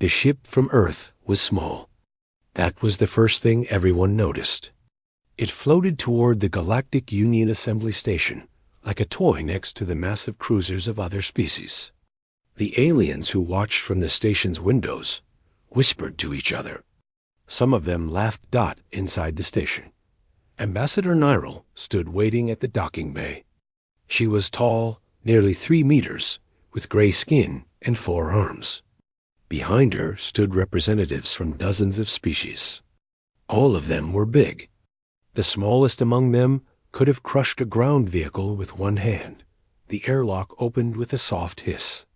The ship from Earth was small. That was the first thing everyone noticed. It floated toward the Galactic Union Assembly Station, like a toy next to the massive cruisers of other species. The aliens who watched from the station's windows whispered to each other. Some of them laughed inside the station. Ambassador Nyril stood waiting at the docking bay. She was tall, nearly 3 meters, with gray skin and 4 arms. Behind her stood representatives from dozens of species. All of them were big. The smallest among them could have crushed a ground vehicle with one hand. The airlock opened with a soft hiss.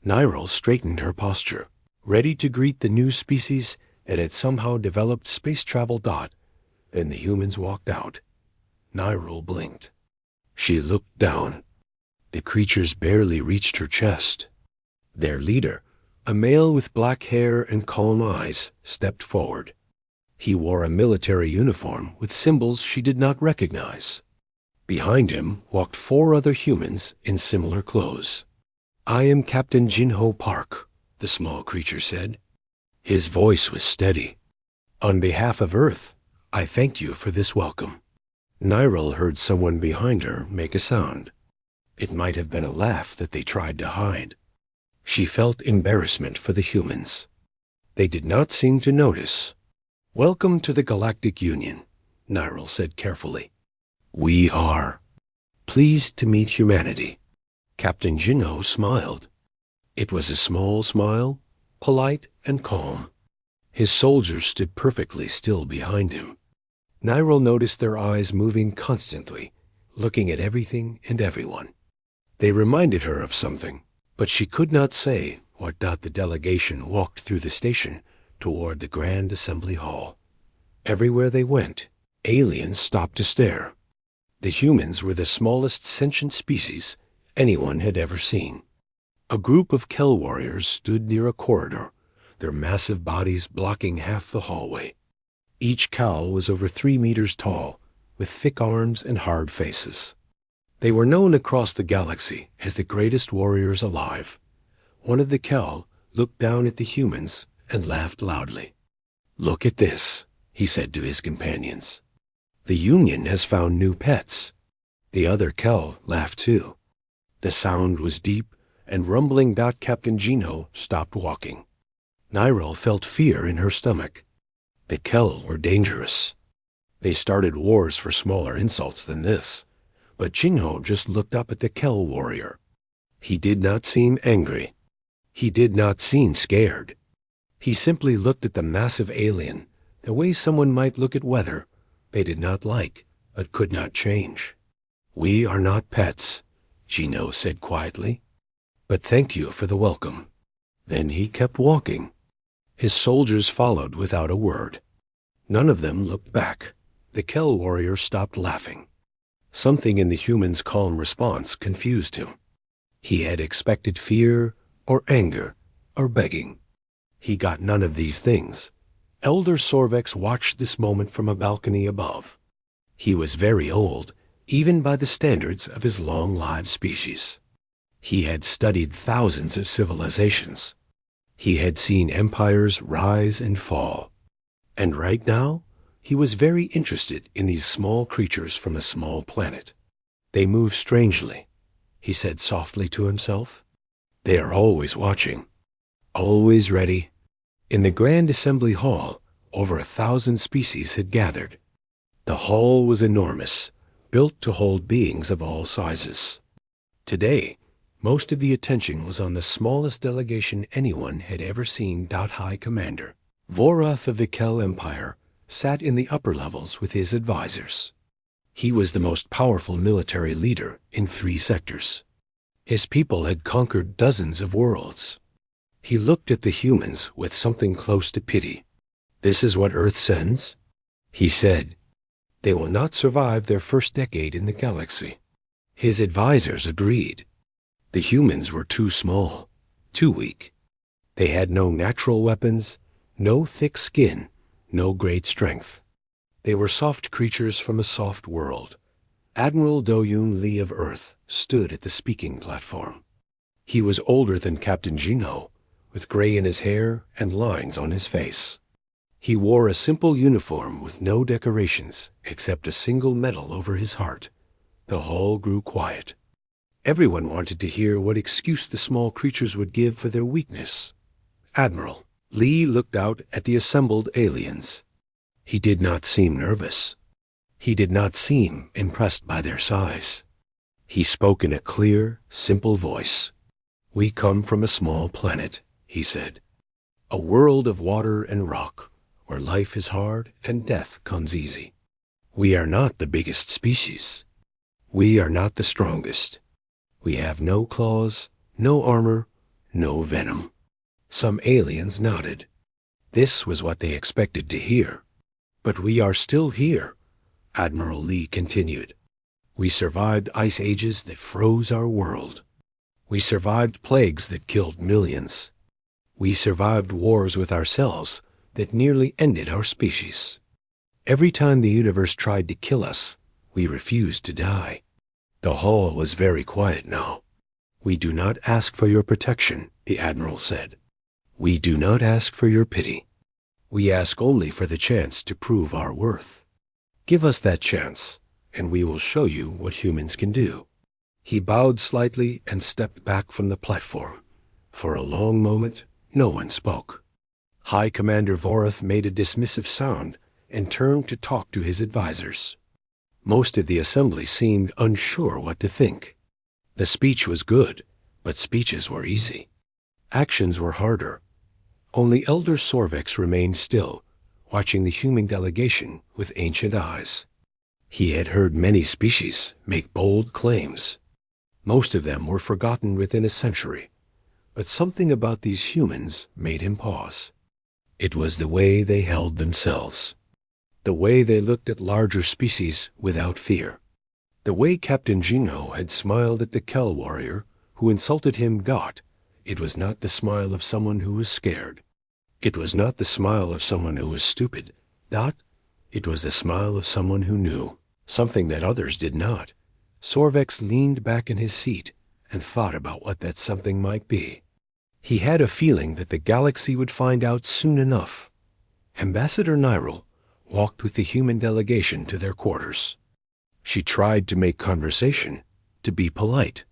Nyril straightened her posture, ready to greet the new species that had somehow developed space travel. Then the humans walked out. Nyril blinked. She looked down. The creatures barely reached her chest. Their leader, a male with black hair and calm eyes, stepped forward. He wore a military uniform with symbols she did not recognize. Behind him walked 4 other humans in similar clothes. "I am Captain Jinho Park," the small creature said. His voice was steady. "On behalf of Earth, I thank you for this welcome." Nyril heard someone behind her make a sound. It might have been a laugh that they tried to hide. She felt embarrassment for the humans. They did not seem to notice. "Welcome to the Galactic Union," Nyril said carefully. "We are pleased to meet humanity." Captain Jinho smiled. It was a small smile, polite and calm. His soldiers stood perfectly still behind him. Nyril noticed their eyes moving constantly, looking at everything and everyone. They reminded her of something, but she could not say what. The delegation walked through the station toward the Grand Assembly Hall. Everywhere they went, aliens stopped to stare. The humans were the smallest sentient species anyone had ever seen. A group of Kell warriors stood near a corridor, their massive bodies blocking half the hallway. Each Kell was over 3 meters tall, with thick arms and hard faces. They were known across the galaxy as the greatest warriors alive. One of the Kell looked down at the humans and laughed loudly. "Look at this," he said to his companions. "The Union has found new pets." The other Kell laughed too. The sound was deep and rumbling. Captain Jinho stopped walking. Nyril felt fear in her stomach. The Kell were dangerous. They started wars for smaller insults than this, but Jinho just looked up at the Kell warrior. He did not seem angry. He did not seem scared. He simply looked at the massive alien, the way someone might look at weather they did not like but could not change. "We are not pets," Jinho said quietly, "but thank you for the welcome." Then he kept walking. His soldiers followed without a word. None of them looked back. The Kell warrior stopped laughing. Something in the human's calm response confused him. He had expected fear or anger or begging. He got none of these things. Elder Sorvex watched this moment from a balcony above. He was very old, even by the standards of his long-lived species. He had studied thousands of civilizations. He had seen empires rise and fall. And right now, he was very interested in these small creatures from a small planet. "They move strangely," he said softly to himself. "They are always watching, always ready." In the Grand Assembly Hall, over 1,000 species had gathered. The hall was enormous, built to hold beings of all sizes. Today, most of the attention was on the smallest delegation anyone had ever seen. High Commander Vorath of the Kell Empire sat in the upper levels with his advisors. He was the most powerful military leader in 3 sectors. His people had conquered dozens of worlds. He looked at the humans with something close to pity. "This is what Earth sends?" he said. "They will not survive their first decade in the galaxy." His advisors agreed. The humans were too small, too weak. They had no natural weapons, no thick skin, no great strength. They were soft creatures from a soft world. Admiral Do-Yoon Lee of Earth stood at the speaking platform. He was older than Captain Jinho, with gray in his hair and lines on his face. He wore a simple uniform with no decorations except a single medal over his heart. The hall grew quiet. Everyone wanted to hear what excuse the small creatures would give for their weakness. Admiral Lee looked out at the assembled aliens. He did not seem nervous. He did not seem impressed by their size. He spoke in a clear, simple voice. "We come from a small planet," he said. "A world of water and rock, where life is hard and death comes easy. We are not the biggest species. We are not the strongest. We have no claws, no armor, no venom." Some aliens nodded. This was what they expected to hear. "But we are still here," Admiral Lee continued. "We survived ice ages that froze our world. We survived plagues that killed millions. We survived wars with ourselves that nearly ended our species. Every time the universe tried to kill us, we refused to die." The hall was very quiet now. "We do not ask for your protection," the Admiral said. "We do not ask for your pity. We ask only for the chance to prove our worth. Give us that chance, and we will show you what humans can do." He bowed slightly and stepped back from the platform. For a long moment, no one spoke. High Commander Vorath made a dismissive sound and turned to talk to his advisors. Most of the assembly seemed unsure what to think. The speech was good, but speeches were easy. Actions were harder. Only Elder Sorvex remained still, watching the human delegation with ancient eyes. He had heard many species make bold claims. Most of them were forgotten within a century, but something about these humans made him pause. It was the way they held themselves. The way they looked at larger species without fear. The way Captain Gino had smiled at the Kel warrior who insulted him. It was not the smile of someone who was scared. It was not the smile of someone who was stupid. It was the smile of someone who knew, something that others did not. Sorvex leaned back in his seat and thought about what that something might be. He had a feeling that the galaxy would find out soon enough. Ambassador Nyril walked with the human delegation to their quarters. She tried to make conversation, to be polite.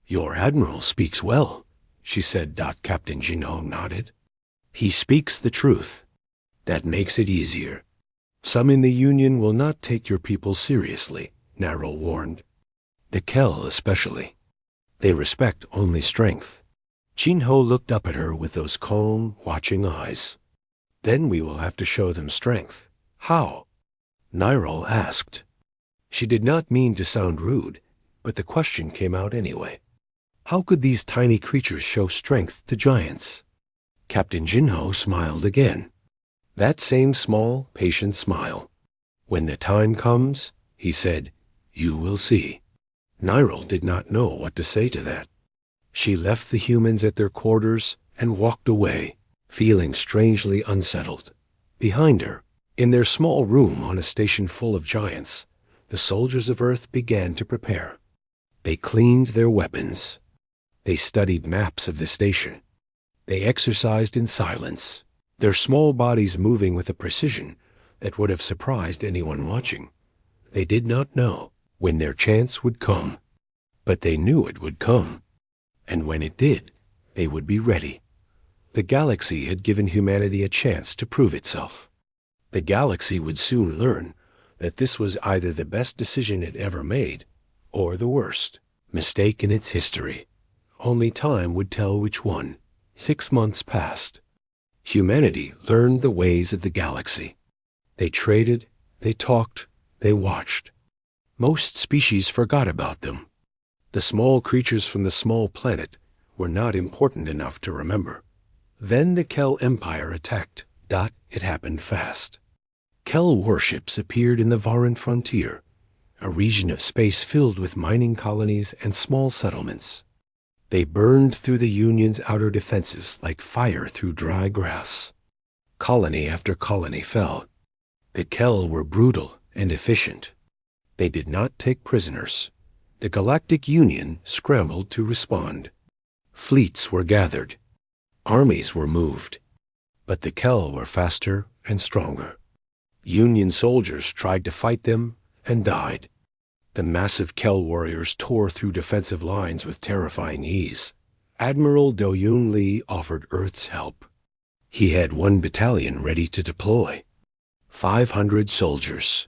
"Your admiral speaks well," she said. Captain Gino nodded. "He speaks the truth. That makes it easier. Some in the Union will not take your people seriously," Nyril warned. "The Kel especially. They respect only strength." Jinho looked up at her with those calm, watching eyes. "Then we will have to show them strength. How?" Nyril asked. She did not mean to sound rude, but the question came out anyway. How could these tiny creatures show strength to giants? Captain Jinho smiled again. That same small, patient smile. "When the time comes," he said, "you will see." Nyril did not know what to say to that. She left the humans at their quarters and walked away, feeling strangely unsettled. Behind her, in their small room on a station full of giants, the soldiers of Earth began to prepare. They cleaned their weapons. They studied maps of the station. They exercised in silence, their small bodies moving with a precision that would have surprised anyone watching. They did not know when their chance would come, but they knew it would come. And when it did, they would be ready. The galaxy had given humanity a chance to prove itself. The galaxy would soon learn that this was either the best decision it ever made, or the worst mistake in its history. Only time would tell which one. 6 months passed. Humanity learned the ways of the galaxy. They traded, they talked, they watched. Most species forgot about them. The small creatures from the small planet were not important enough to remember. Then the Kel Empire attacked. It happened fast. Kel warships appeared in the Varan frontier, a region of space filled with mining colonies and small settlements. They burned through the Union's outer defenses like fire through dry grass. Colony after colony fell. The Kel were brutal and efficient. They did not take prisoners. The Galactic Union scrambled to respond. Fleets were gathered. Armies were moved, but the Kel were faster and stronger. Union soldiers tried to fight them and died. The massive Kel warriors tore through defensive lines with terrifying ease. Admiral Do-Yoon Lee offered Earth's help. He had 1 battalion ready to deploy. 500 soldiers.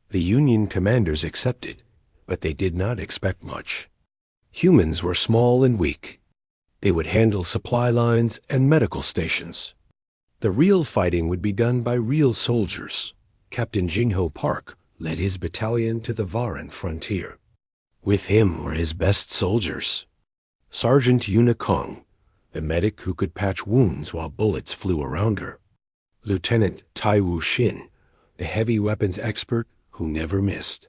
The Union commanders accepted, but they did not expect much. Humans were small and weak. They would handle supply lines and medical stations. The real fighting would be done by real soldiers. Captain Jinho Park led his battalion to the Varan frontier. With him were his best soldiers. Sergeant Yuna Kong, the medic who could patch wounds while bullets flew around her. Lieutenant Tai Wu Shin, the heavy weapons expert who never missed.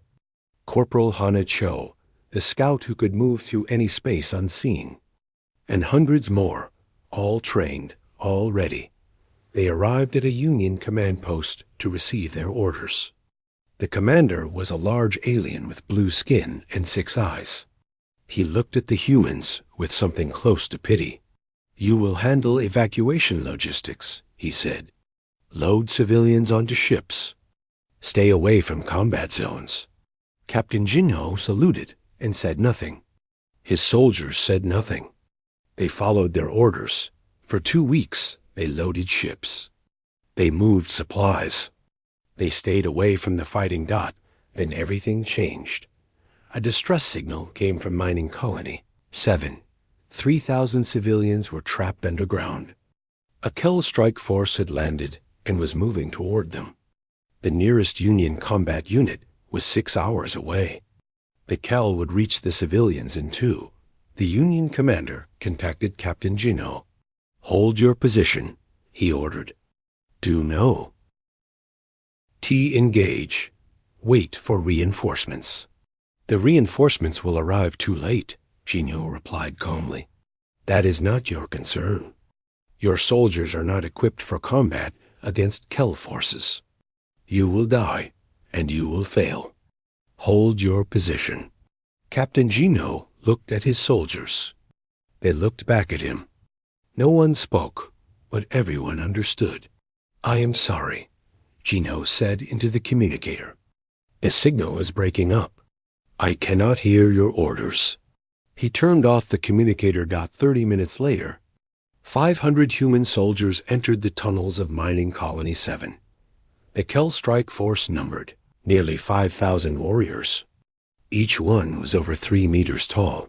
Corporal Hana Cho, the scout who could move through any space unseen. And hundreds more, all trained, all ready. They arrived at a Union command post to receive their orders. The commander was a large alien with blue skin and 6 eyes. He looked at the humans with something close to pity. "You will handle evacuation logistics," he said. "Load civilians onto ships. Stay away from combat zones." Captain Jinho saluted and said nothing. His soldiers said nothing. They followed their orders. For 2 weeks, they loaded ships. They moved supplies. They stayed away from the fighting dot. Then everything changed. A distress signal came from Mining Colony 7. 3,000 civilians were trapped underground. A Kel strike force had landed and was moving toward them. The nearest Union combat unit was 6 hours away. The Kel would reach the civilians in 2. The Union commander contacted Captain Jinho. "Hold your position," he ordered. "Do no. Engage. Wait for reinforcements." "The reinforcements will arrive too late," Jinho replied calmly. "That is not your concern. Your soldiers are not equipped for combat against Kel forces. You will die, and you will fail. Hold your position." Captain Jinho looked at his soldiers. They looked back at him. No one spoke, but everyone understood. "I am sorry," Jinho said into the communicator. "The signal is breaking up. I cannot hear your orders." He turned off the communicator. 30 minutes later, 500 human soldiers entered the tunnels of Mining Colony 7. The Kel strike force numbered nearly 5,000 warriors. Each one was over 3 meters tall.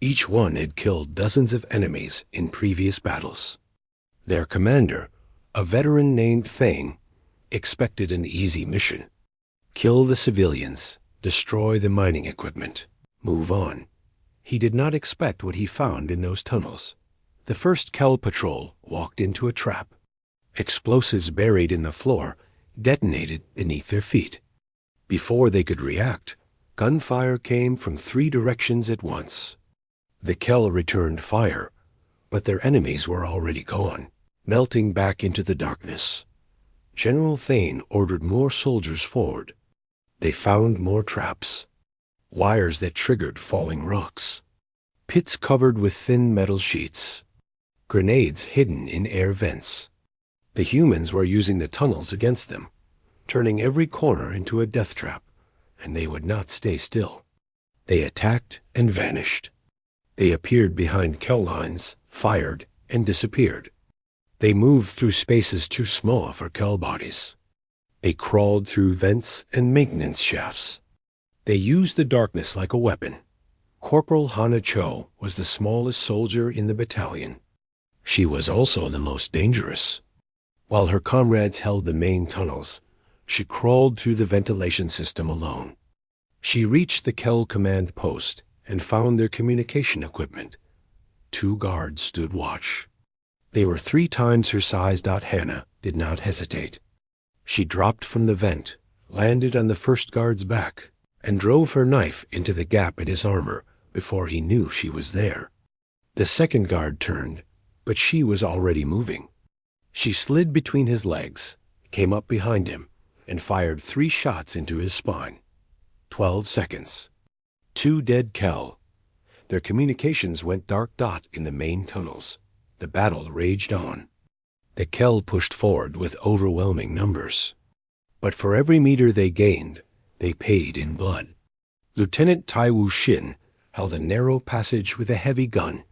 Each one had killed dozens of enemies in previous battles. Their commander, a veteran named Thane, expected an easy mission. Kill the civilians, destroy the mining equipment, move on. He did not expect what he found in those tunnels. The first Kel patrol walked into a trap. Explosives buried in the floor detonated beneath their feet. Before they could react, gunfire came from 3 directions at once. The Kel returned fire, but their enemies were already gone, melting back into the darkness. General Thane ordered more soldiers forward. They found more traps, wires that triggered falling rocks, pits covered with thin metal sheets, grenades hidden in air vents. The humans were using the tunnels against them, turning every corner into a death trap, and they would not stay still. They attacked and vanished. They appeared behind Kel lines, fired, and disappeared. They moved through spaces too small for Kel bodies. They crawled through vents and maintenance shafts. They used the darkness like a weapon. Corporal Hana Cho was the smallest soldier in the battalion. She was also the most dangerous. While her comrades held the main tunnels, she crawled through the ventilation system alone. She reached the Kel command post and found their communication equipment. 2 guards stood watch. They were 3 times her size. Hannah did not hesitate. She dropped from the vent, landed on the first guard's back, and drove her knife into the gap in his armor before he knew she was there. The second guard turned, but she was already moving. She slid between his legs, came up behind him, and fired 3 shots into his spine. 12 seconds. 2 dead Kel. Their communications went dark. In the main tunnels. The battle raged on. The Kel pushed forward with overwhelming numbers. But for every meter they gained, they paid in blood. Lieutenant Taiwu Shin held a narrow passage with a heavy gun,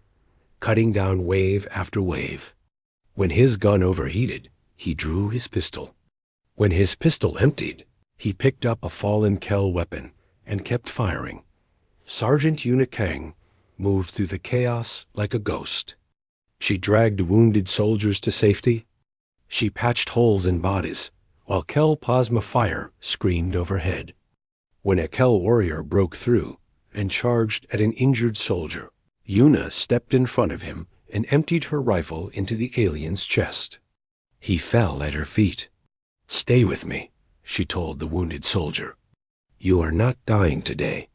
cutting down wave after wave. When his gun overheated, he drew his pistol. When his pistol emptied, he picked up a fallen Kel weapon and kept firing. Sergeant Yuna Kang moved through the chaos like a ghost. She dragged wounded soldiers to safety. She patched holes in bodies, while Kel plasma fire screamed overhead. When a Kel warrior broke through and charged at an injured soldier, Yuna stepped in front of him and emptied her rifle into the alien's chest. He fell at her feet. "Stay with me," she told the wounded soldier. "You are not dying today."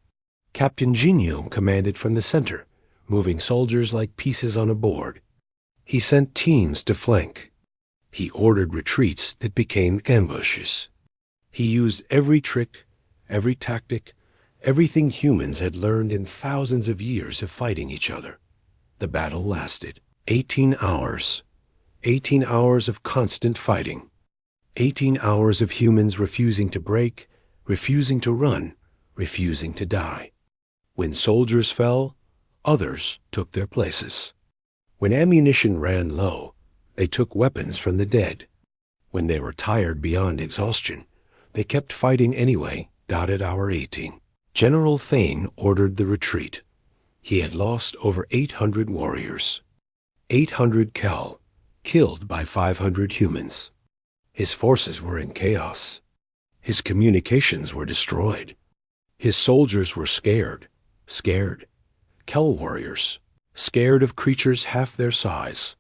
Captain Jinyo commanded from the center, moving soldiers like pieces on a board. He sent teams to flank. He ordered retreats that became ambushes. He used every trick, every tactic, everything humans had learned in thousands of years of fighting each other. The battle lasted 18 hours. 18 hours of constant fighting. 18 hours of humans refusing to break, refusing to run, refusing to die. When soldiers fell, others took their places. When ammunition ran low, they took weapons from the dead. When they were tired beyond exhaustion, they kept fighting anyway. Dotted hour 18. General Thane ordered the retreat. He had lost over 800 warriors. 800 Kel, killed by 500 humans. His forces were in chaos. His communications were destroyed. His soldiers were scared. Kel warriors, scared of creatures half their size.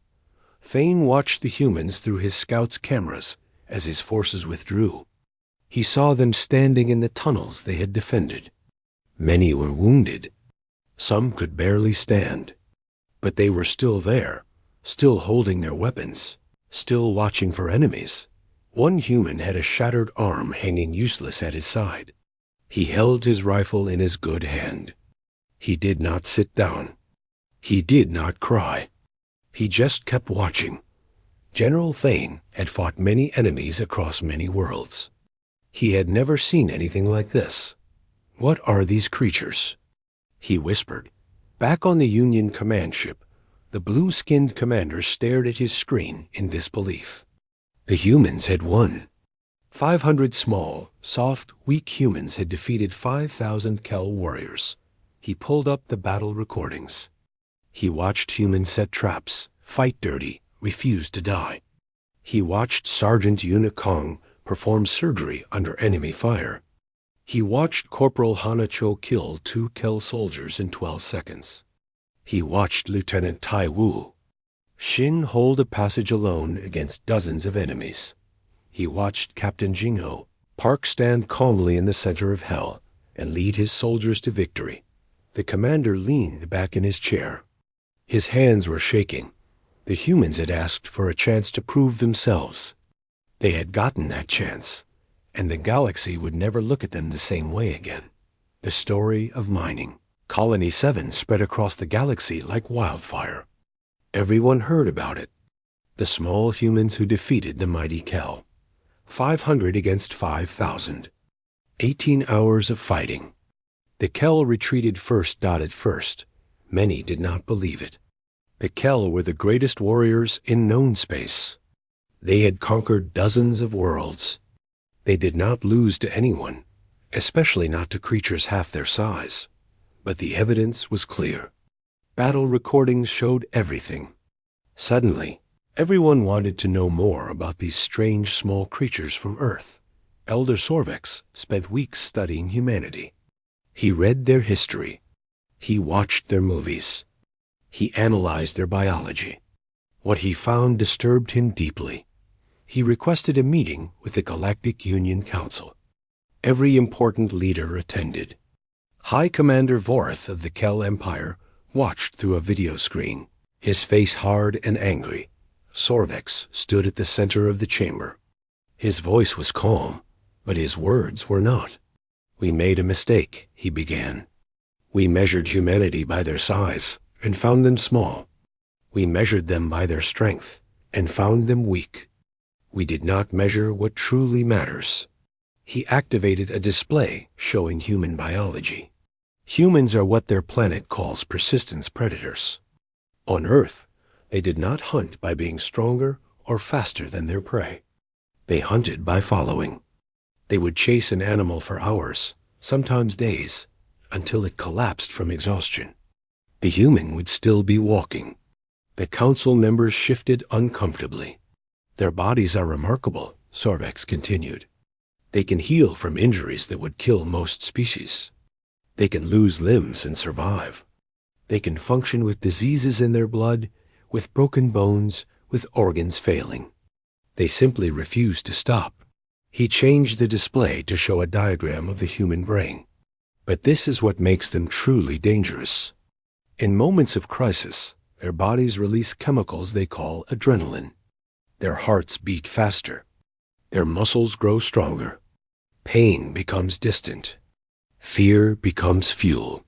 Thane watched the humans through his scouts' cameras as his forces withdrew. He saw them standing in the tunnels they had defended. Many were wounded. Some could barely stand. But they were still there, still holding their weapons, still watching for enemies. One human had a shattered arm hanging useless at his side. He held his rifle in his good hand. He did not sit down. He did not cry. He just kept watching. General Thane had fought many enemies across many worlds. He had never seen anything like this. "What are these creatures?" he whispered. Back on the Union command ship, the blue-skinned commander stared at his screen in disbelief. The humans had won. 500 small, soft, weak humans had defeated 5,000 Kel warriors. He pulled up the battle recordings. He watched humans set traps, fight dirty, refuse to die. He watched Sergeant Yuna Kong perform surgery under enemy fire. He watched Corporal Hanacho kill 2 Kel soldiers in 12 seconds. He watched Lieutenant Tai Wu Shin hold a passage alone against dozens of enemies. He watched Captain Jingho Park stand calmly in the center of hell and lead his soldiers to victory. The commander leaned back in his chair. His hands were shaking. The humans had asked for a chance to prove themselves. They had gotten that chance, and the galaxy would never look at them the same way again. The story of mining. Colony 7 spread across the galaxy like wildfire. Everyone heard about it. The small humans who defeated the mighty Kel. 500 against 5,000. 18 hours of fighting. The Kel retreated first. At first, many did not believe it. The Kel were the greatest warriors in known space. They had conquered dozens of worlds. They did not lose to anyone, especially not to creatures half their size. But the evidence was clear. Battle recordings showed everything. Suddenly, everyone wanted to know more about these strange small creatures from Earth. Elder Sorvex spent weeks studying humanity. He read their history. He watched their movies. He analyzed their biology. What he found disturbed him deeply. He requested a meeting with the Galactic Union Council. Every important leader attended. High Commander Vorth of the Kel Empire watched through a video screen, his face hard and angry. Sorvex stood at the center of the chamber. His voice was calm, but his words were not. "We made a mistake," he began. "We measured humanity by their size and found them small. We measured them by their strength and found them weak. We did not measure what truly matters. He activated a display showing human biology. Humans are what their planet calls persistence predators. On Earth, they did not hunt by being stronger or faster than their prey. They hunted by following. They would chase an animal for hours, sometimes days, until it collapsed from exhaustion. The human would still be walking. The council members shifted uncomfortably. Their bodies are remarkable, Sorvex continued. They can heal from injuries that would kill most species. They can lose limbs and survive. They can function with diseases in their blood, with broken bones, with organs failing. They simply refuse to stop. He changed the display to show a diagram of the human brain. But this is what makes them truly dangerous. In moments of crisis, their bodies release chemicals they call adrenaline. Their hearts beat faster. Their muscles grow stronger. Pain becomes distant. Fear becomes fuel.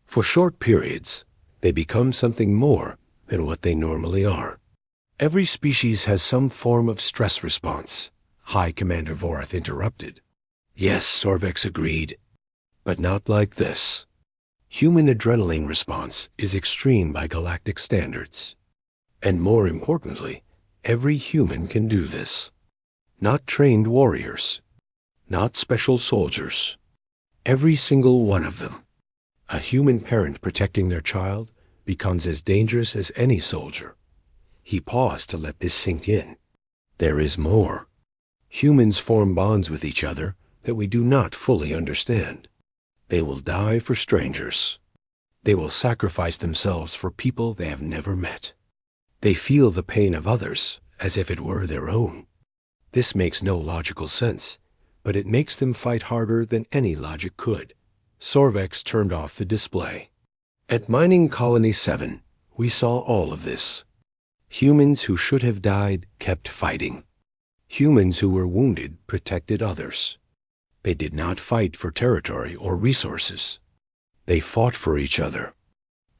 For short periods, they become something more than what they normally are. Every species has some form of stress response, High Commander Vorath interrupted. Yes, Sorvex agreed, but not like this. Human adrenaline response is extreme by galactic standards. And more importantly, every human can do this. Not trained warriors, not special soldiers. Every single one of them. A human parent protecting their child becomes as dangerous as any soldier. He paused to let this sink in. There is more. Humans form bonds with each other that we do not fully understand. They will die for strangers. They will sacrifice themselves for people they have never met. They feel the pain of others as if it were their own. This makes no logical sense, but it makes them fight harder than any logic could. Sorvex turned off the display. At Mining Colony 7, we saw all of this. Humans who should have died kept fighting. Humans who were wounded protected others. They did not fight for territory or resources. They fought for each other,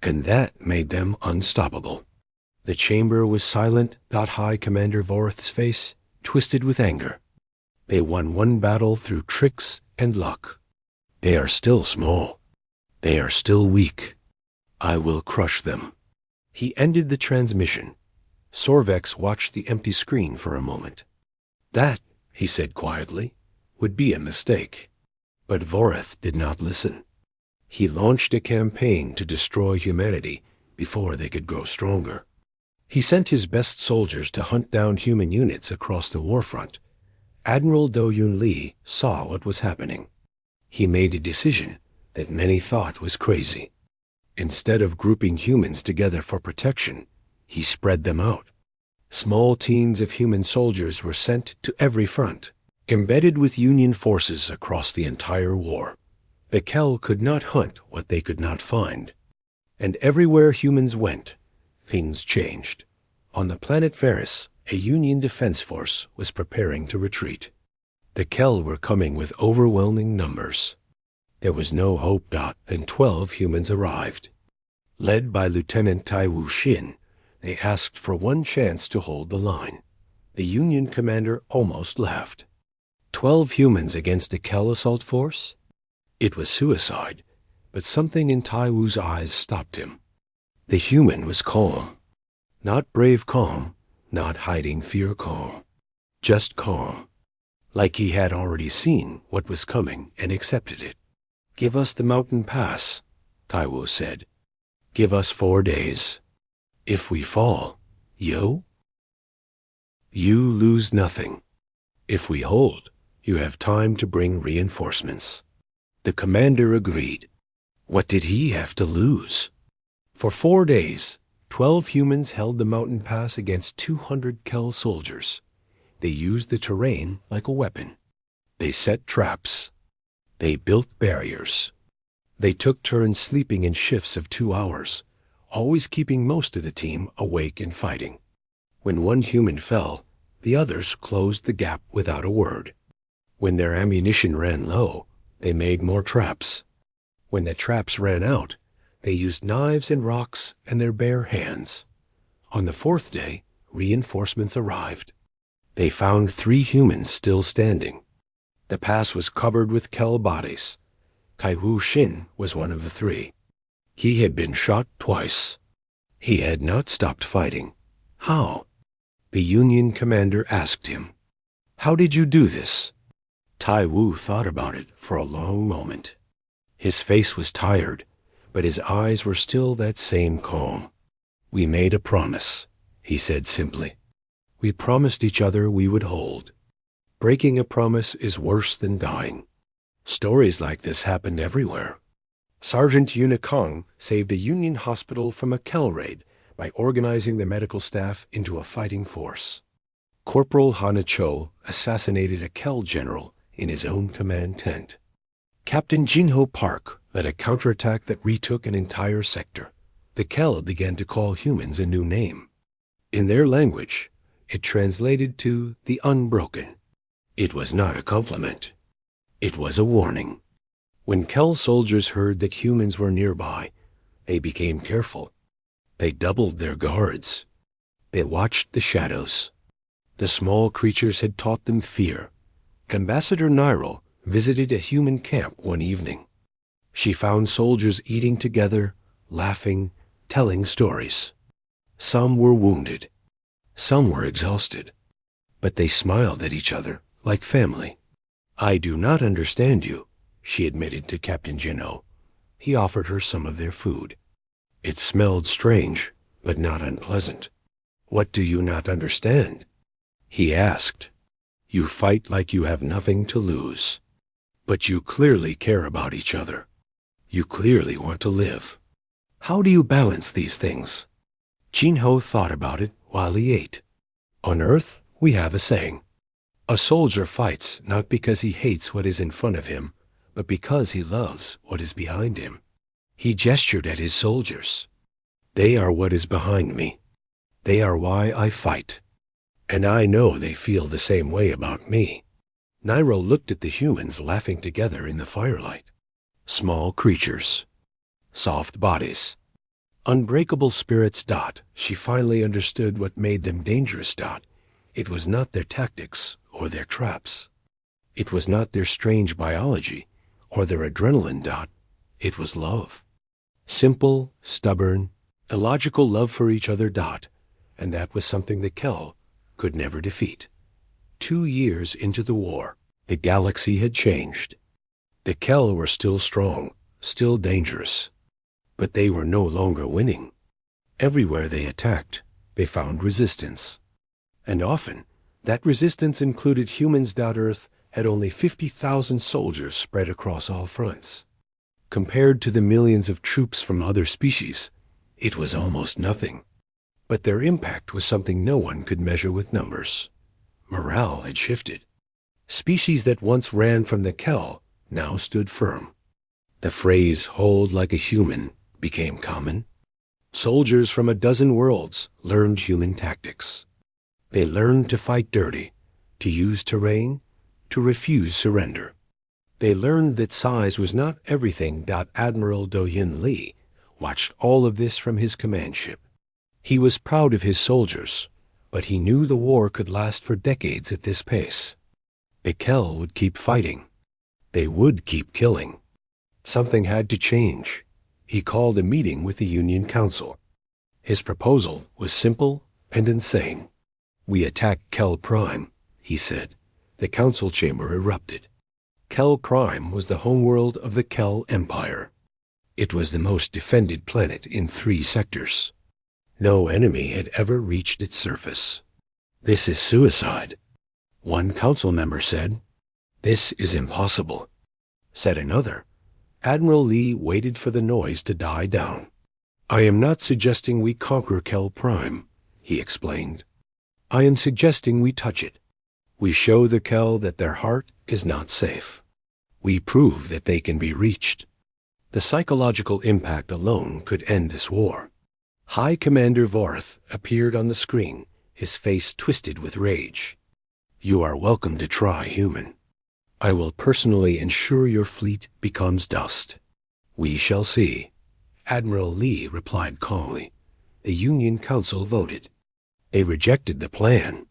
and that made them unstoppable. The chamber was silent. High Commander Vorath's face twisted with anger. They won one battle through tricks and luck. They are still small. They are still weak. I will crush them. He ended the transmission. Sorvex watched the empty screen for a moment. That, he said quietly, would be a mistake. But Vorath did not listen. He launched a campaign to destroy humanity before they could grow stronger. He sent his best soldiers to hunt down human units across the warfront. Admiral Do-Yun Lee saw what was happening. He made a decision that many thought was crazy. Instead of grouping humans together for protection, he spread them out. Small teams of human soldiers were sent to every front, embedded with Union forces across the entire war. The Kel could not hunt what they could not find. And everywhere humans went, things changed. On the planet Varys, a Union defense force was preparing to retreat. The Kel were coming with overwhelming numbers. There was no hope. Then 12 humans arrived. Led by Lieutenant Taiwu Shin, they asked for one chance to hold the line. The Union commander almost laughed. 12 humans against a Kel assault force? It was suicide, but something in Taiwu's eyes stopped him. The human was calm. Not brave calm, not hiding fear calm. Just calm. Like he had already seen what was coming and accepted it. Give us the mountain pass, Taiwu said. Give us 4 days. If we fall, you lose nothing. If we hold, you have time to bring reinforcements. The commander agreed. What did he have to lose? For 4 days, 12 humans held the mountain pass against 200 Kel soldiers. They used the terrain like a weapon. They set traps. They built barriers. They took turns sleeping in shifts of 2 hours, always keeping most of the team awake and fighting. When one human fell, the others closed the gap without a word. When their ammunition ran low, they made more traps. When the traps ran out, they used knives and rocks and their bare hands. On the fourth day, reinforcements arrived. They found 3 humans still standing. The pass was covered with Kel bodies. Kaiwu Shin was one of the 3. He had been shot twice. He had not stopped fighting. How? The Union commander asked him. How did you do this? Tai Wu thought about it for a long moment. His face was tired, but his eyes were still that same calm. We made a promise, he said simply. We promised each other we would hold. Breaking a promise is worse than dying. Stories like this happened everywhere. Sergeant Unikong saved a Union hospital from a Kel raid by organizing the medical staff into a fighting force. Corporal Hanacho assassinated a Kel general in his own command tent. Captain Jinho Park led a counterattack that retook an entire sector. The Kel began to call humans a new name. In their language, it translated to the unbroken. It was not a compliment. It was a warning. When Kel soldiers heard that humans were nearby, they became careful. They doubled their guards. They watched the shadows. The small creatures had taught them fear. Ambassador Nyril visited a human camp one evening. She found soldiers eating together, laughing, telling stories. Some were wounded. Some were exhausted. But they smiled at each other like family. I do not understand you, she admitted to Captain Jinho. He offered her some of their food. It smelled strange, but not unpleasant. What do you not understand? He asked. You fight like you have nothing to lose. But you clearly care about each other. You clearly want to live. How do you balance these things? Jinho thought about it while he ate. On Earth, we have a saying. A soldier fights not because he hates what is in front of him, but because he loves what is behind him. He gestured at his soldiers. They are what is behind me. They are why I fight. And I know they feel the same way about me. Nyril looked at the humans laughing together in the firelight. Small creatures. Soft bodies. Unbreakable spirits. She finally understood what made them dangerous. It was not their tactics or their traps. It was not their strange biology or their adrenaline. It was love. Simple, stubborn, illogical love for each other. And that was something the Kel could never defeat. 2 years into the war, the galaxy had changed. The Kel were still strong, still dangerous. But they were no longer winning. Everywhere they attacked, they found resistance. And often, that resistance included humans. Earth had only 50,000 soldiers spread across all fronts. Compared to the millions of troops from other species, it was almost nothing. But their impact was something no one could measure with numbers. Morale had shifted. Species that once ran from the Kel now stood firm. The phrase "hold like a human" became common. Soldiers from a dozen worlds learned human tactics. They learned to fight dirty, to use terrain, to refuse surrender. They learned that size was not everything. Admiral Do-Yin Lee watched all of this from his command ship. He was proud of his soldiers, but he knew the war could last for decades at this pace. The Kel would keep fighting. They would keep killing. Something had to change. He called a meeting with the Union Council. His proposal was simple and insane. We attack Kel Prime, he said. The council chamber erupted. Kel Prime was the homeworld of the Kel Empire. It was the most defended planet in 3 sectors. No enemy had ever reached its surface. This is suicide. One council member said. This is impossible, said another. Admiral Lee waited for the noise to die down. I am not suggesting we conquer Kel Prime, he explained. I am suggesting we touch it. We show the Kel that their heart is not safe. We prove that they can be reached. The psychological impact alone could end this war. High Commander Vorth appeared on the screen, his face twisted with rage. You are welcome to try, human. I will personally ensure your fleet becomes dust. We shall see. Admiral Lee replied calmly. the Union Council voted. They rejected the plan.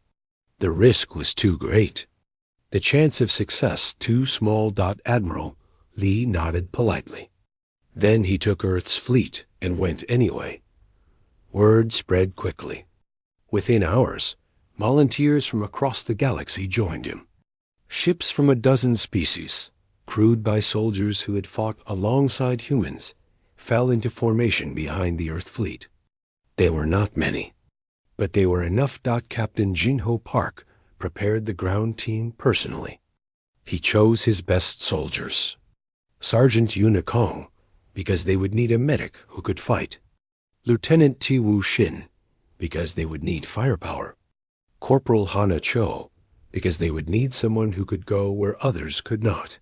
The risk was too great. The chance of success too small. Admiral Lee nodded politely. Then he took Earth's fleet and went anyway. Word spread quickly. Within hours, volunteers from across the galaxy joined him. Ships from a dozen species, crewed by soldiers who had fought alongside humans, fell into formation behind the Earth fleet. They were not many, but they were enough. Captain Jinho Park prepared the ground team personally. He chose his best soldiers. Sergeant Yuna Kong, because they would need a medic who could fight. Lieutenant Tiwu Shin, because they would need firepower. Corporal Hana Cho, because they would need someone who could go where others could not.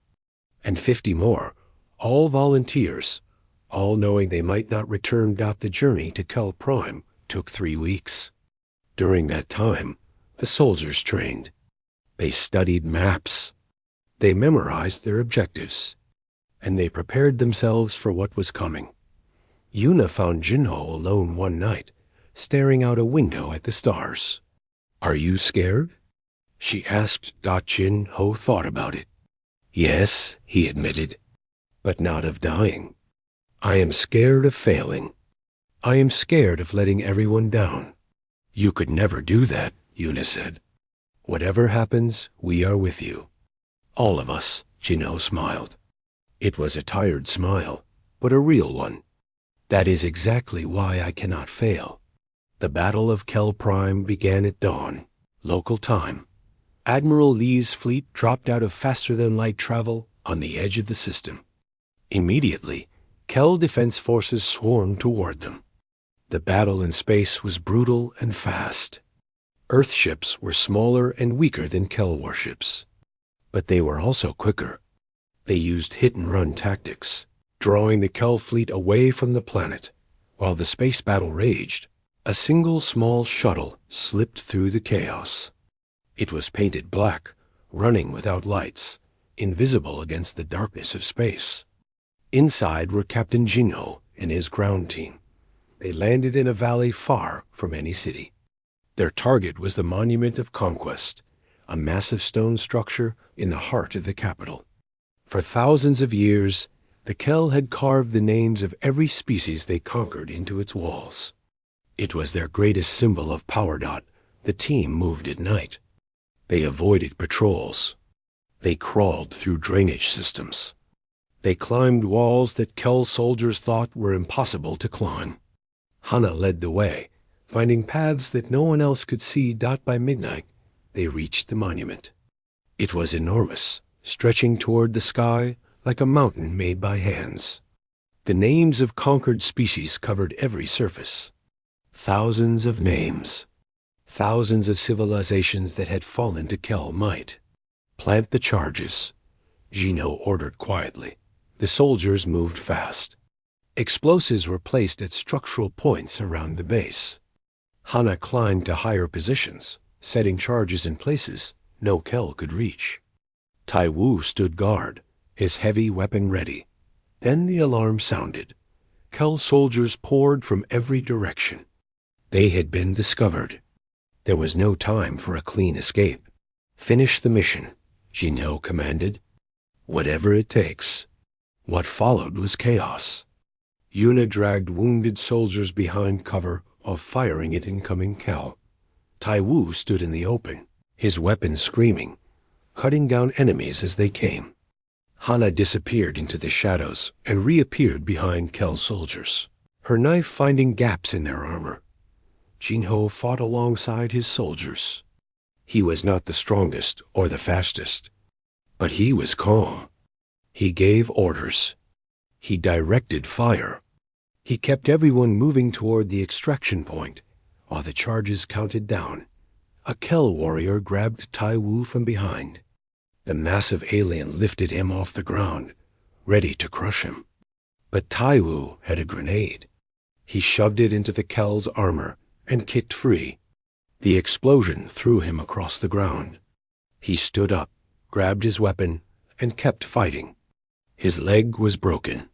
And 50 more, all volunteers, all knowing they might not return. The journey to Kel Prime took 3 weeks. During that time, the soldiers trained. They studied maps. They memorized their objectives. And they prepared themselves for what was coming. Yuna found Jinho alone one night, staring out a window at the stars. "Are you scared?" she asked. Jinho thought about it. "Yes," he admitted, "but not of dying. I am scared of failing. I am scared of letting everyone down." "You could never do that," Yuna said. "Whatever happens, we are with you." "All of us," Jinho smiled. It was a tired smile, but a real one. "That is exactly why I cannot fail." The Battle of Kel Prime began at dawn, local time. Admiral Lee's fleet dropped out of faster-than-light travel on the edge of the system. Immediately, Kel defense forces swarmed toward them. The battle in space was brutal and fast. Earth ships were smaller and weaker than Kel warships. But they were also quicker. They used hit-and-run tactics, drawing the Kel fleet away from the planet. While the space battle raged, a single small shuttle slipped through the chaos. It was painted black, running without lights, invisible against the darkness of space. Inside were Captain Jinho and his ground team. They landed in a valley far from any city. Their target was the Monument of Conquest, a massive stone structure in the heart of the capital. For thousands of years, the Kel had carved the names of every species they conquered into its walls. It was their greatest symbol of power. The team moved at night. They avoided patrols. They crawled through drainage systems. They climbed walls that Kel soldiers thought were impossible to climb. Hana led the way, finding paths that no one else could see. By midnight, they reached the monument. It was enormous, stretching toward the sky like a mountain made by hands. The names of conquered species covered every surface. Thousands of names. Thousands of civilizations that had fallen to Kel might. "Plant the charges," Jinho ordered quietly. The soldiers moved fast. Explosives were placed at structural points around the base. Hana climbed to higher positions, setting charges in places no Kel could reach. Taiwu stood guard, his heavy weapon ready. Then the alarm sounded. Kel soldiers poured from every direction. They had been discovered. There was no time for a clean escape. "Finish the mission," Jinho commanded. "Whatever it takes." What followed was chaos. Yuna dragged wounded soldiers behind cover while firing at incoming Kel. Taiwu stood in the open, his weapon screaming, cutting down enemies as they came. Hana disappeared into the shadows and reappeared behind Kel soldiers, her knife finding gaps in their armor. Jinho fought alongside his soldiers. He was not the strongest or the fastest, but he was calm. He gave orders. He directed fire. He kept everyone moving toward the extraction point while the charges counted down. A Kel warrior grabbed Taiwu from behind. The massive alien lifted him off the ground, ready to crush him. But Taiwu had a grenade. He shoved it into the Kel's armor and kicked free. The explosion threw him across the ground. He stood up, grabbed his weapon, and kept fighting. His leg was broken.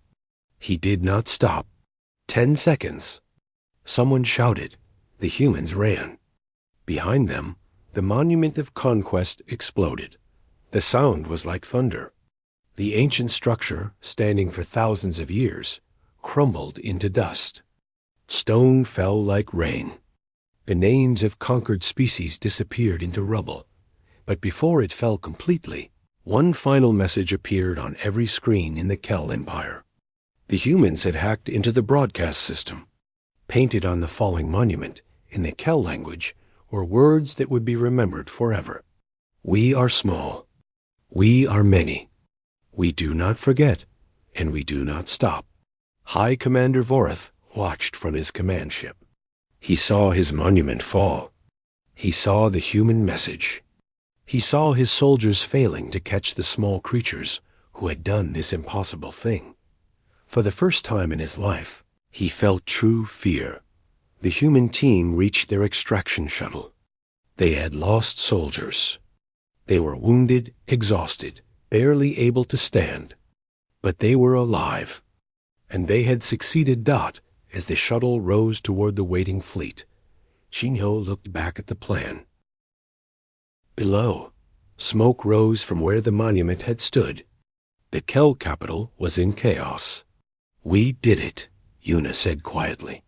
He did not stop. 10 seconds. Someone shouted. The humans ran. Behind them, the monument of conquest exploded. The sound was like thunder. The ancient structure, standing for thousands of years, crumbled into dust. Stone fell like rain. The names of conquered species disappeared into rubble. But before it fell completely, one final message appeared on every screen in the Kel Empire. The humans had hacked into the broadcast system. Painted on the falling monument, in the Kel language, were words that would be remembered forever. We are small. We are many. We do not forget, and we do not stop. High Commander Voreth watched from his command ship. He saw his monument fall. He saw the human message. He saw his soldiers failing to catch the small creatures who had done this impossible thing. For the first time in his life, he felt true fear. The human team reached their extraction shuttle. They had lost soldiers. They were wounded, exhausted, barely able to stand. But they were alive. And they had succeeded. As the shuttle rose toward the waiting fleet, Jinho looked back at the plan. Below, smoke rose from where the monument had stood. The Kel capital was in chaos. We did it, Yuna said quietly.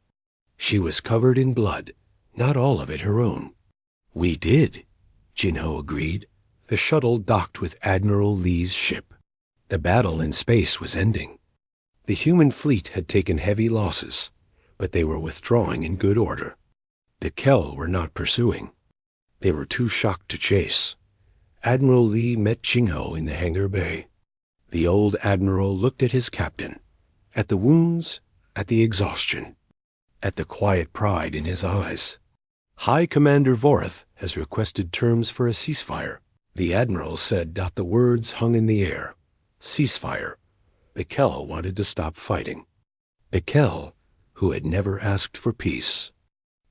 She was covered in blood, not all of it her own. We did, Jinho agreed. The shuttle docked with Admiral Lee's ship. The battle in space was ending. The human fleet had taken heavy losses, but they were withdrawing in good order. The Kel were not pursuing. They were too shocked to chase. Admiral Lee met Jinho in the hangar bay. The old admiral looked at his captain, at the wounds, at the exhaustion, at the quiet pride in his eyes. High Commander Voreth has requested terms for a ceasefire. The admiral said. The words hung in the air. Ceasefire. The Kel wanted to stop fighting. The Kel, who had never asked for peace,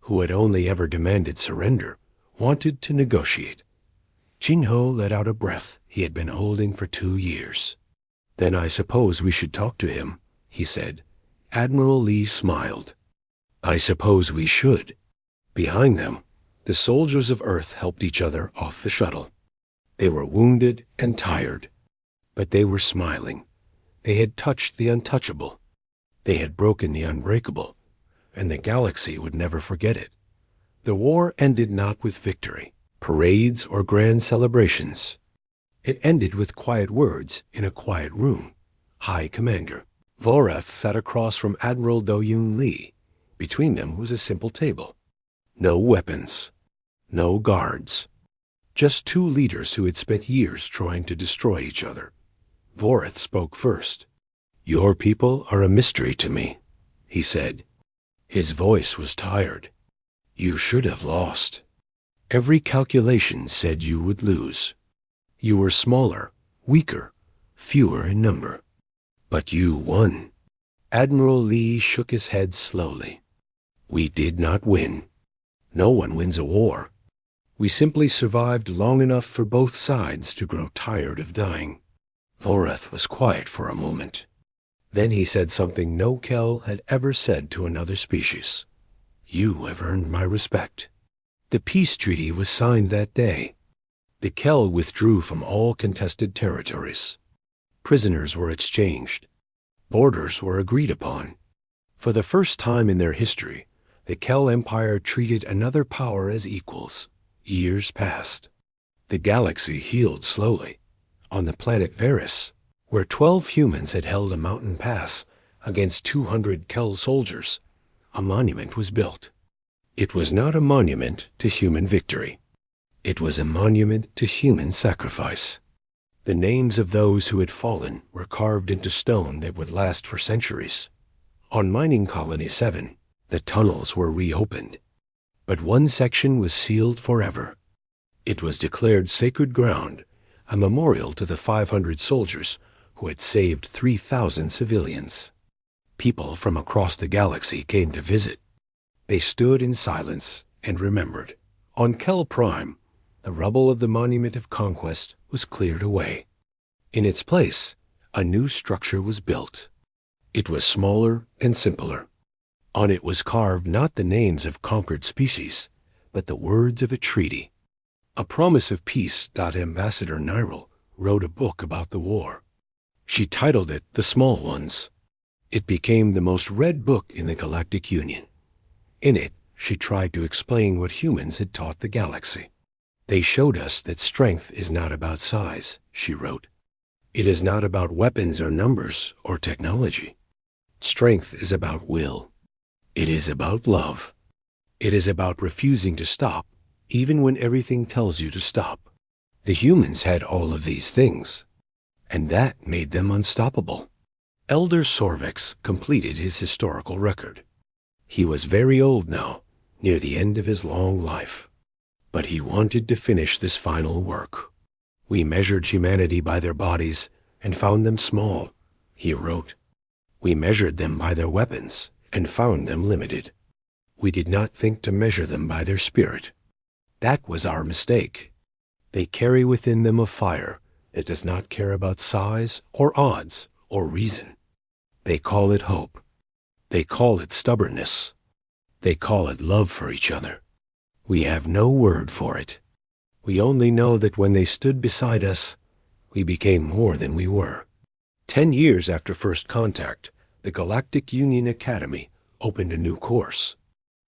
who had only ever demanded surrender, wanted to negotiate. Jinho let out a breath he had been holding for 2 years. Then I suppose we should talk to him, he said. Admiral Lee smiled. I suppose we should. Behind them, the soldiers of Earth helped each other off the shuttle. They were wounded and tired, but they were smiling. They had touched the untouchable. They had broken the unbreakable, and the galaxy would never forget it. The war ended not with victory, parades, or grand celebrations. It ended with quiet words in a quiet room. High Commander. Voreth sat across from Admiral Do-Yoon Lee. Between them was a simple table. No weapons. No guards. Just 2 leaders who had spent years trying to destroy each other. Voreth spoke first. Your people are a mystery to me, he said. His voice was tired. You should have lost. Every calculation said you would lose. You were smaller, weaker, fewer in number. But you won. Admiral Lee shook his head slowly. We did not win. No one wins a war. We simply survived long enough for both sides to grow tired of dying. Voreth was quiet for a moment. Then he said something no Kel had ever said to another species. You have earned my respect. The peace treaty was signed that day. The Kel withdrew from all contested territories. Prisoners were exchanged. Borders were agreed upon. For the first time in their history, the Kel Empire treated another power as equals. Years passed. The galaxy healed slowly. On the planet Varys, where 12 humans had held a mountain pass against 200 Kel soldiers, a monument was built. It was not a monument to human victory. It was a monument to human sacrifice. The names of those who had fallen were carved into stone that would last for centuries. On Mining Colony 7, the tunnels were reopened. But one section was sealed forever. It was declared sacred ground, a memorial to the 500 soldiers who had saved 3,000 civilians. People from across the galaxy came to visit. They stood in silence and remembered. On Kel Prime, the rubble of the Monument of Conquest was cleared away. In its place, a new structure was built. It was smaller and simpler. On it was carved not the names of conquered species, but the words of a treaty. A promise of peace. Ambassador Nyril wrote a book about the war. She titled it The Small Ones. It became the most read book in the Galactic Union. In it, she tried to explain what humans had taught the galaxy. They showed us that strength is not about size, she wrote. It is not about weapons or numbers or technology. Strength is about will. It is about love. It is about refusing to stop, even when everything tells you to stop. The humans had all of these things, and that made them unstoppable. Elder Sorvex completed his historical record. He was very old now, near the end of his long life. But he wanted to finish this final work. We measured humanity by their bodies and found them small, he wrote. We measured them by their weapons and found them limited. We did not think to measure them by their spirit. That was our mistake. They carry within them a fire that does not care about size or odds or reason. They call it hope. They call it stubbornness. They call it love for each other. We have no word for it. We only know that when they stood beside us, we became more than we were. 10 years after first contact, the Galactic Union Academy opened a new course,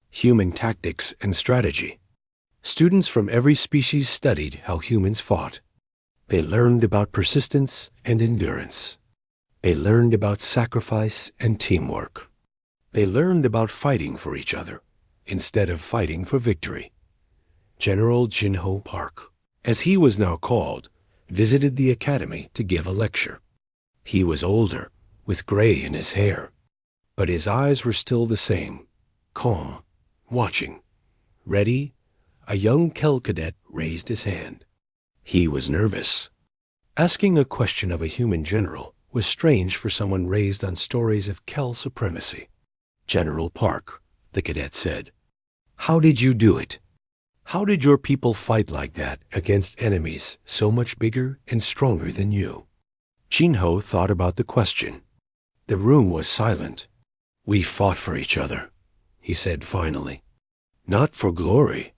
Human Tactics and Strategy. Students from every species studied how humans fought. They learned about persistence and endurance. They learned about sacrifice and teamwork. They learned about fighting for each other instead of fighting for victory. General Jinho Park, as he was now called, visited the academy to give a lecture. He was older, with gray in his hair, but his eyes were still the same, calm, watching. Ready? A young Kel cadet raised his hand. He was nervous. Asking a question of a human general was strange for someone raised on stories of Kel supremacy. General Park, the cadet said, how did you do it? How did your people fight like that against enemies so much bigger and stronger than you? Jinho thought about the question. The room was silent. We fought for each other, he said finally. Not for glory,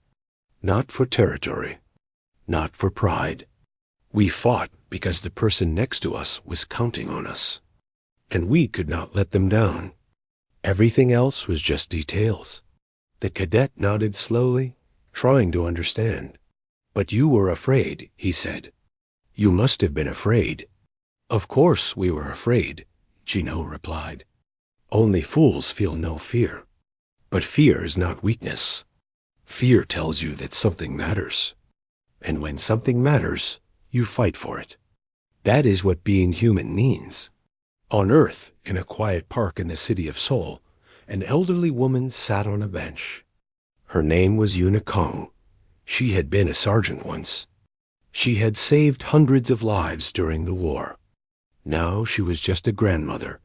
not for territory, not for pride. We fought because the person next to us was counting on us, and we could not let them down. Everything else was just details. The cadet nodded slowly, trying to understand. But you were afraid, he said. You must have been afraid. Of course we were afraid, Jinho replied. Only fools feel no fear. But fear is not weakness. Fear tells you that something matters. And when something matters, you fight for it. That is what being human means. On Earth, in a quiet park in the city of Seoul, an elderly woman sat on a bench. Her name was Yuna Kong. She had been a sergeant once. She had saved hundreds of lives during the war. Now she was just a grandmother,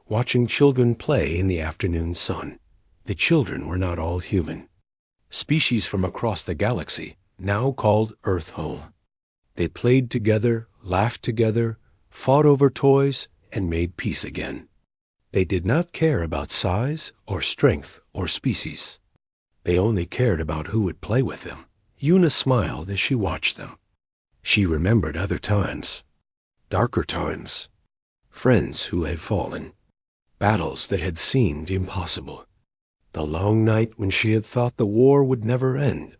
watching children play in the afternoon sun. The children were not all human. Species from across the galaxy, now called Earth home. They played together, laughed together, fought over toys, and made peace again. They did not care about size or strength or species. They only cared about who would play with them. Yuna smiled as she watched them. She remembered other times, darker times, friends who had fallen, battles that had seemed impossible. The long night when she had thought the war would never end.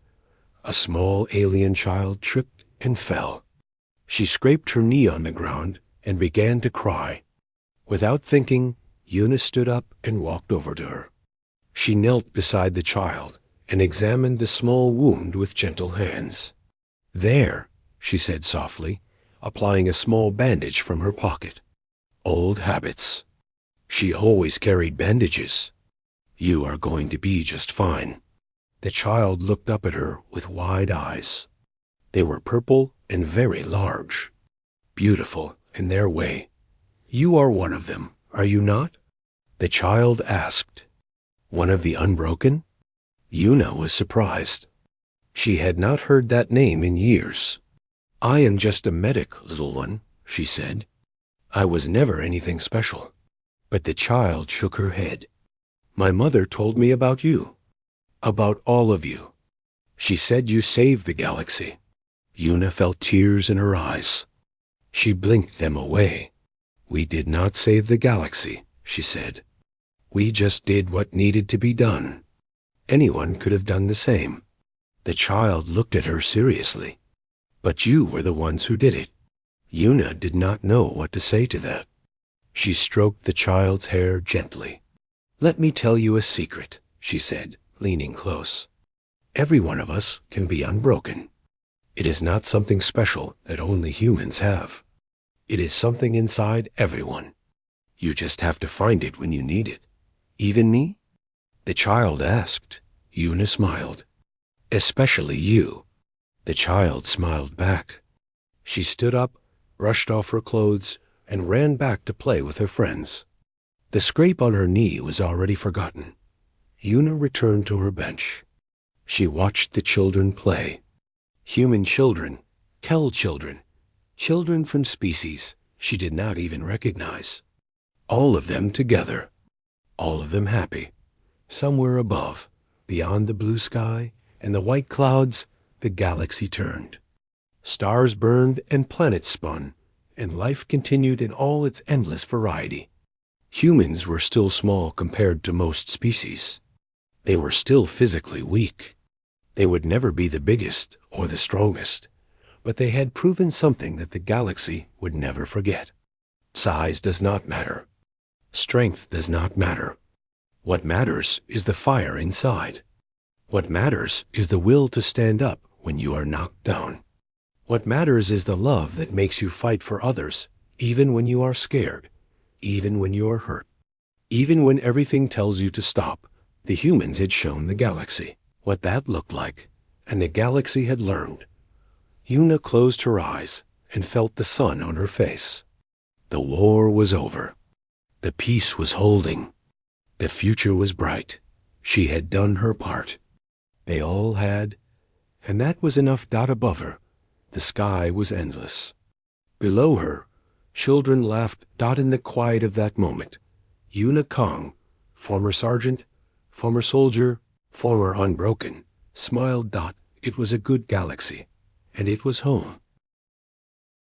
A small alien child tripped and fell. She scraped her knee on the ground and began to cry. Without thinking, Yuna stood up and walked over to her. She knelt beside the child and examined the small wound with gentle hands. There, she said softly, applying a small bandage from her pocket. Old habits. She always carried bandages. You are going to be just fine. The child looked up at her with wide eyes. They were purple and very large. Beautiful in their way. You are one of them, are you not? The child asked. One of the unbroken? Yuna was surprised. She had not heard that name in years. I am just a medic, little one, she said. I was never anything special. But the child shook her head. My mother told me about you, about all of you. She said you saved the galaxy. Yuna felt tears in her eyes. She blinked them away. We did not save the galaxy, she said. We just did what needed to be done. Anyone could have done the same. The child looked at her seriously. But you were the ones who did it. Yuna did not know what to say to that. She stroked the child's hair gently. Let me tell you a secret, she said, leaning close. Every one of us can be unbroken. It is not something special that only humans have. It is something inside everyone. You just have to find it when you need it. Even me? The child asked. Yuna smiled. Especially you. The child smiled back. She stood up, brushed off her clothes, and ran back to play with her friends. The scrape on her knee was already forgotten. Yuna returned to her bench. She watched the children play. Human children, Kel children, children from species she did not even recognize. All of them together. All of them happy. Somewhere above, beyond the blue sky and the white clouds, the galaxy turned. Stars burned and planets spun, and life continued in all its endless variety. Humans were still small compared to most species. They were still physically weak. They would never be the biggest or the strongest, but they had proven something that the galaxy would never forget. Size does not matter. Strength does not matter. What matters is the fire inside. What matters is the will to stand up when you are knocked down. What matters is the love that makes you fight for others, even when you are scared, even when you are hurt, even when everything tells you to stop. The humans had shown the galaxy what that looked like, and the galaxy had learned. Yuna closed her eyes and felt the sun on her face. The war was over. The peace was holding. The future was bright. She had done her part. They all had, and that was enough. Above her, the sky was endless. Below her, children laughed. In the quiet of that moment, Yuna Kong, former sergeant, former soldier, former unbroken, smiled. It was a good galaxy, and it was home.